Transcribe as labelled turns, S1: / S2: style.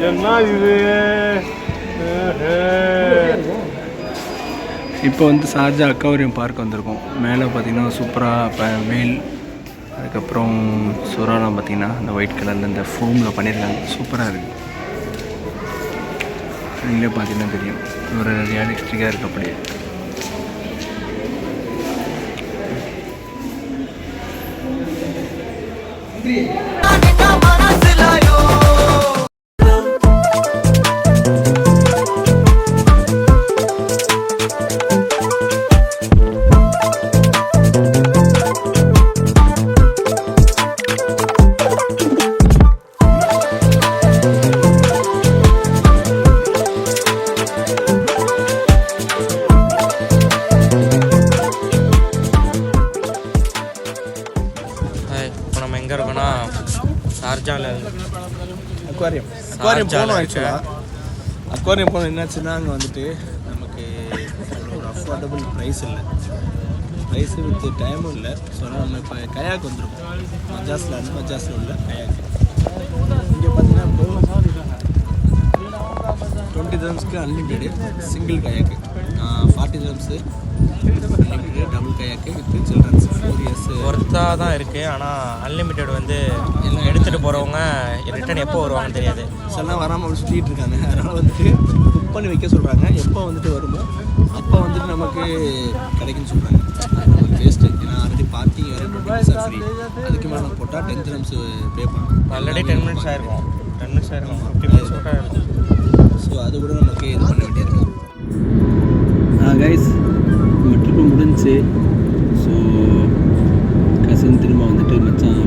S1: என்ன இது? இப்போ வந்து ஷார்ஜா அக்வாரியம் பார்க் வந்திருக்கோம். மேலே பார்த்தீங்கன்னா சூப்பராக இப்போ வேல், அதுக்கப்புறம் சுறாலாம் பார்த்தீங்கன்னா இந்த ஒயிட் கலரில் இந்த ஃபோமில் பண்ணியிருக்காங்க. சூப்பராக இருக்குது. நீங்களே பார்த்தீங்கன்னா தெரியும், ஒரு ரியாலிஸ்டிக்காக இருக்குது. அப்படியே
S2: எங்கே இருக்கோன்னா ஷார்ஜாவில்
S1: அக்வாரியம் போகணும். ஆக்சுவலாக அக்வாரியம் போகணும். என்னாச்சுன்னா அங்கே வந்துட்டு நமக்கு ஒரு அஃபோர்டபுள் ப்ரைஸ் இல்லை, ப்ரைஸு வித் டைமும் இல்லை. ஸோ நம்ம இப்போ கயாக் வந்துருக்கோம். மஜாஸில் உள்ள கயாக். இங்கே பார்த்தீங்கன்னா இப்போ 20 dirhamsக்கு அன்லிமிட்டெடு சிங்கிள் கயாக்கு, 40 dirhams அன்லிமிட்டெடு டபுள் கயாக்கு வித் சில்ட்ரன்ஸ் 4 years
S2: ஒர்த்தாக தான் இருக்குது. ஆனால் அன்லிமிட்டெட் வந்து எல்லாம் எடுத்துகிட்டு போகிறவங்க ரிட்டர்ன் எப்போ வருவாங்கன்னு தெரியாது.
S1: எல்லாம் வராமல் சுற்றிட்டு இருக்காங்க. அதனால் வந்துட்டு புக் பண்ணி வைக்க சொல்கிறாங்க. எப்போ வந்துட்டு வருமோ அப்போ வந்துட்டு நமக்கு கிடைக்குன்னு சொல்கிறாங்க. நமக்கு வேஸ்ட்டு. ஏன்னா ஆல்ரெடி பார்க்கிங் வேறு ஃப்ரீ. அதுக்கு மேலே நம்ம போட்டால் 10 dirhams பே பண்ணணும்.
S2: ஆல்ரெடி 10 minutes ஆயிருக்கும், 10 minutes ஆயிருக்கும், 50 minutes கூட இருக்கும்.
S1: ஸோ அது கூட நமக்கு இது பண்ண வேண்டியிருக்கும். கைஸ், நம்ம ட்ரிப்பு முடிஞ்சு. ஸோ கசின் திரும்ப வந்துட்டு மச்சான்